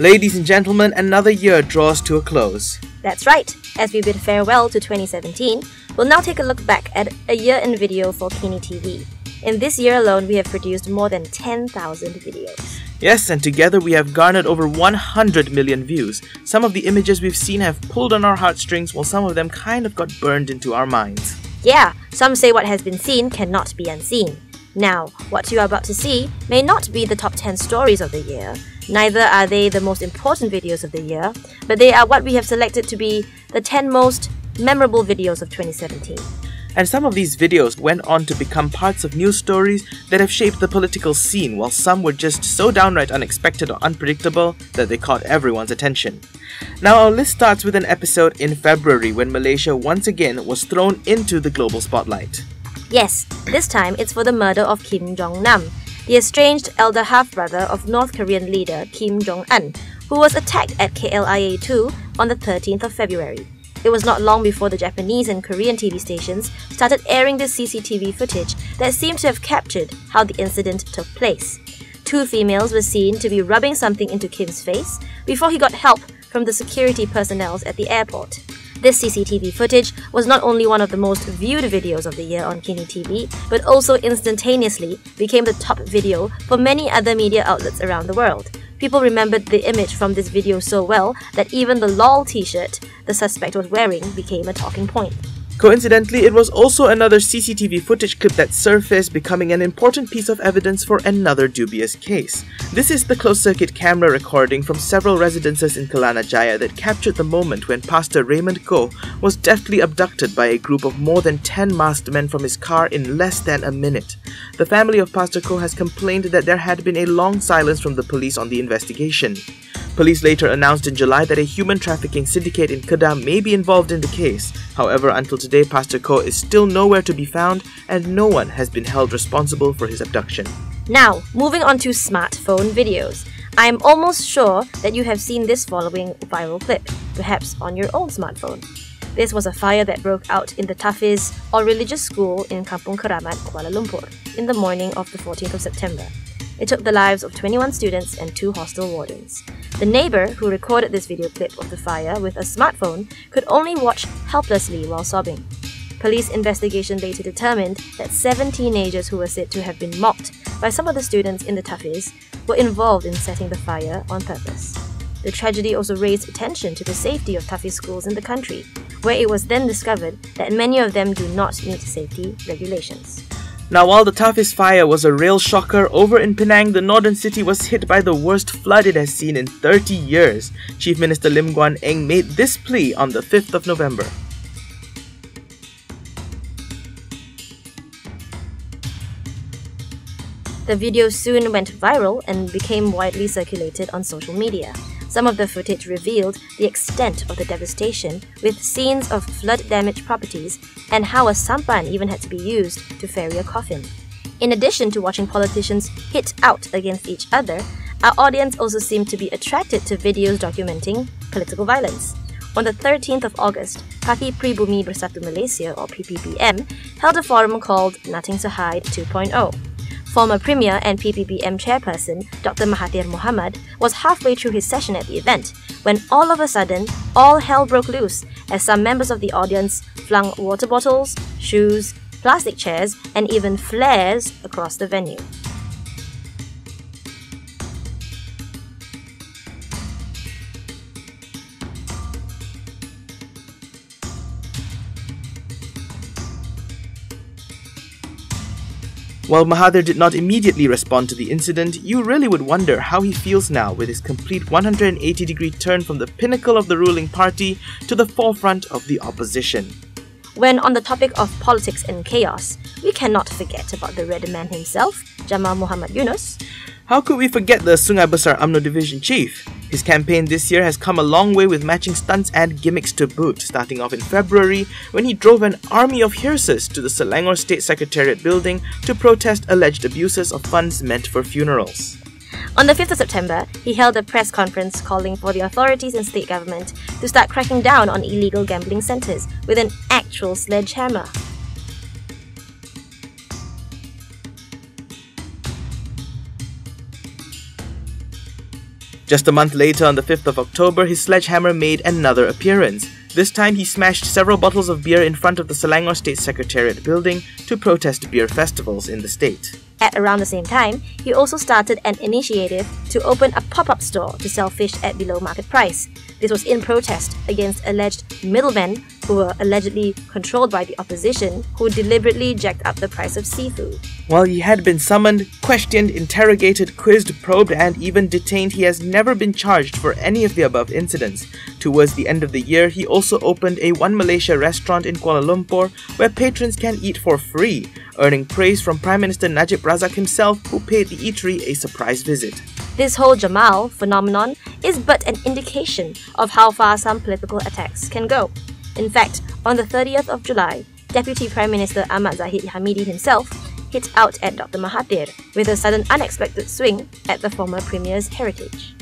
Ladies and gentlemen, another year draws to a close. That's right. As we bid farewell to 2017, we'll now take a look back at a year in video for KiniTV. In this year alone, we have produced more than 10,000 videos. Yes, and together we have garnered over 100 million views. Some of the images we've seen have pulled on our heartstrings, while some of them kind of got burned into our minds. Yeah, some say what has been seen cannot be unseen. Now, what you are about to see may not be the top 10 stories of the year, neither are they the most important videos of the year, but they are what we have selected to be the 10 most memorable videos of 2017. And some of these videos went on to become parts of news stories that have shaped the political scene, while some were just so downright unexpected or unpredictable that they caught everyone's attention. Now our list starts with an episode in February when Malaysia once again was thrown into the global spotlight. Yes, this time it's for the murder of Kim Jong-nam, the estranged elder half-brother of North Korean leader Kim Jong-un, who was attacked at KLIA-2 on the 13th of February. It was not long before the Japanese and Korean TV stations started airing this CCTV footage that seemed to have captured how the incident took place. Two females were seen to be rubbing something into Kim's face before he got help from the security personnel at the airport. This CCTV footage was not only one of the most viewed videos of the year on KiniTV, but also instantaneously became the top video for many other media outlets around the world. People remembered the image from this video so well that even the LOL t-shirt the suspect was wearing became a talking point. Coincidentally, it was also another CCTV footage clip that surfaced, becoming an important piece of evidence for another dubious case. This is the closed-circuit camera recording from several residences in Kelana Jaya that captured the moment when Pastor Koh was deftly abducted by a group of more than 10 masked men from his car in less than a minute. The family of Pastor Koh has complained that there had been a long silence from the police on the investigation. Police later announced in July that a human trafficking syndicate in Kedah may be involved in the case. However, until today, Pastor Koh is still nowhere to be found and no one has been held responsible for his abduction. Now, moving on to smartphone videos. I am almost sure that you have seen this following viral clip, perhaps on your own smartphone. This was a fire that broke out in the Tahfiz, or religious school in Kampung Keramat, Kuala Lumpur, in the morning of the 14th of September. It took the lives of 21 students and 2 hostel wardens. The neighbor who recorded this video clip of the fire with a smartphone could only watch helplessly while sobbing. Police investigation later determined that 7 teenagers who were said to have been mocked by some of the students in the Tahfiz were involved in setting the fire on purpose. The tragedy also raised attention to the safety of Tahfiz schools in the country, where it was then discovered that many of them do not meet safety regulations. Now, while the Tahfiz fire was a real shocker, over in Penang, the northern city was hit by the worst flood it has seen in 30 years. Chief Minister Lim Guan Eng made this plea on the 5th of November. The video soon went viral and became widely circulated on social media. Some of the footage revealed the extent of the devastation, with scenes of flood-damaged properties and how a sampan even had to be used to ferry a coffin. In addition to watching politicians hit out against each other, our audience also seemed to be attracted to videos documenting political violence. On the 13th of August, Parti Pribumi Bersatu Malaysia, or PPBM, held a forum called Nothing to Hide 2.0. Former Premier and PPBM chairperson Dr. Mahathir Mohamad was halfway through his session at the event when all of a sudden, all hell broke loose as some members of the audience flung water bottles, shoes, plastic chairs, and even flares across the venue. While Mahathir did not immediately respond to the incident, you really would wonder how he feels now with his complete 180-degree turn from the pinnacle of the ruling party to the forefront of the opposition. When on the topic of politics and chaos, we cannot forget about the Red Man himself, Jamal Yunos. How could we forget the Sungai Besar UMNO Division Chief? His campaign this year has come a long way with matching stunts and gimmicks to boot, starting off in February when he drove an army of hearses to the Selangor State Secretariat building to protest alleged abuses of funds meant for funerals. On the 5th of September, he held a press conference calling for the authorities and state government to start cracking down on illegal gambling centres with an actual sledgehammer. Just a month later, on the 5th of October, his sledgehammer made another appearance. This time, he smashed several bottles of beer in front of the Selangor State Secretariat building to protest beer festivals in the state. At around the same time, he also started an initiative to open a pop-up store to sell fish at below market price. This was in protest against alleged middlemen who were allegedly controlled by the opposition, who deliberately jacked up the price of seafood. While he had been summoned, questioned, interrogated, quizzed, probed, and even detained, he has never been charged for any of the above incidents. Towards the end of the year, he also opened a One Malaysia restaurant in Kuala Lumpur where patrons can eat for free, earning praise from Prime Minister Najib Razak himself, who paid the eatery a surprise visit. This whole Jamal phenomenon is but an indication of how far some political attacks can go. In fact, on the 30th of July, Deputy Prime Minister Ahmad Zahid Hamidi himself hit out at Dr. Mahathir with a sudden unexpected swing at the former Premier's heritage.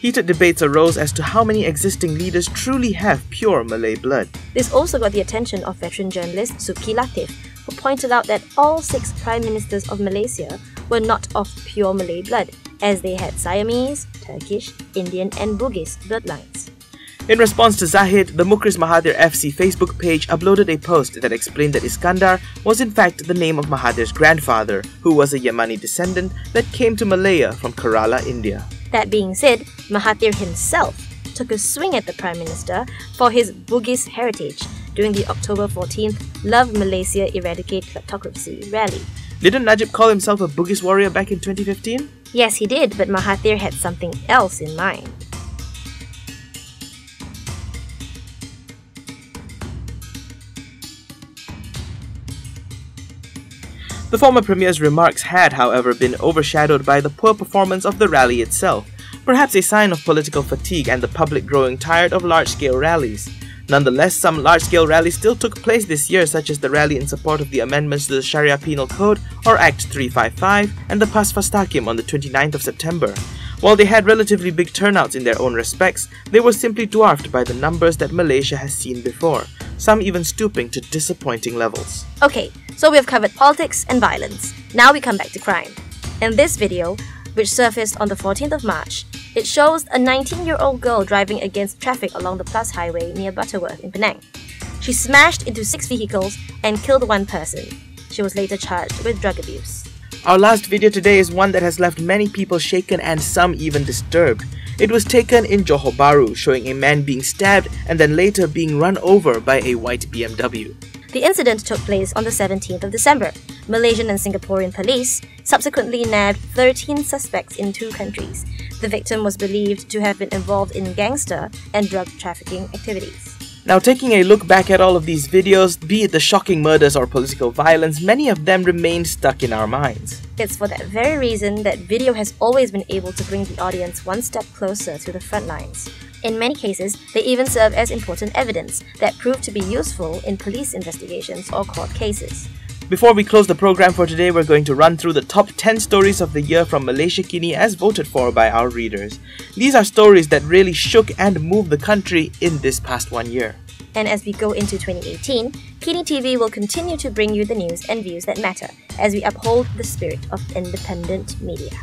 Heated debates arose as to how many existing leaders truly have pure Malay blood. This also got the attention of veteran journalist Suki Latif, who pointed out that all 6 Prime Ministers of Malaysia were not of pure Malay blood, as they had Siamese, Turkish, Indian and Bugis bloodlines. In response to Zahid, the Mukris Mahathir FC Facebook page uploaded a post that explained that Iskandar was in fact the name of Mahathir's grandfather, who was a Yemeni descendant that came to Malaya from Kerala, India. That being said, Mahathir himself took a swing at the Prime Minister for his Bugis heritage during the October 14th Love Malaysia Eradicate Kleptocracy rally. Didn't Najib call himself a Bugis warrior back in 2015? Yes, he did, but Mahathir had something else in mind. The former Premier's remarks had, however, been overshadowed by the poor performance of the rally itself, perhaps a sign of political fatigue and the public growing tired of large-scale rallies. Nonetheless, some large-scale rallies still took place this year, such as the rally in support of the amendments to the Sharia Penal Code, or Act 355, and the Pas Fastakim on the 29th of September. While they had relatively big turnouts in their own respects, they were simply dwarfed by the numbers that Malaysia has seen before, some even stooping to disappointing levels. Okay, so we have covered politics and violence. Now we come back to crime. In this video, which surfaced on the 14th of March, it shows a 19-year-old girl driving against traffic along the Plus Highway near Butterworth in Penang. She smashed into 6 vehicles and killed 1 person. She was later charged with drug abuse. Our last video today is one that has left many people shaken and some even disturbed. It was taken in Johor Bahru, showing a man being stabbed and then later being run over by a white BMW. The incident took place on the 17th of December. Malaysian and Singaporean police subsequently nabbed 13 suspects in 2 countries. The victim was believed to have been involved in gangster and drug trafficking activities. Now, taking a look back at all of these videos, be it the shocking murders or political violence, many of them remain stuck in our minds. It's for that very reason that video has always been able to bring the audience one step closer to the front lines. In many cases, they even serve as important evidence that prove to be useful in police investigations or court cases. Before we close the program for today, we're going to run through the top 10 stories of the year from Malaysia Kini as voted for by our readers. These are stories that really shook and moved the country in this past 1 year. And as we go into 2018, KiniTV will continue to bring you the news and views that matter as we uphold the spirit of independent media.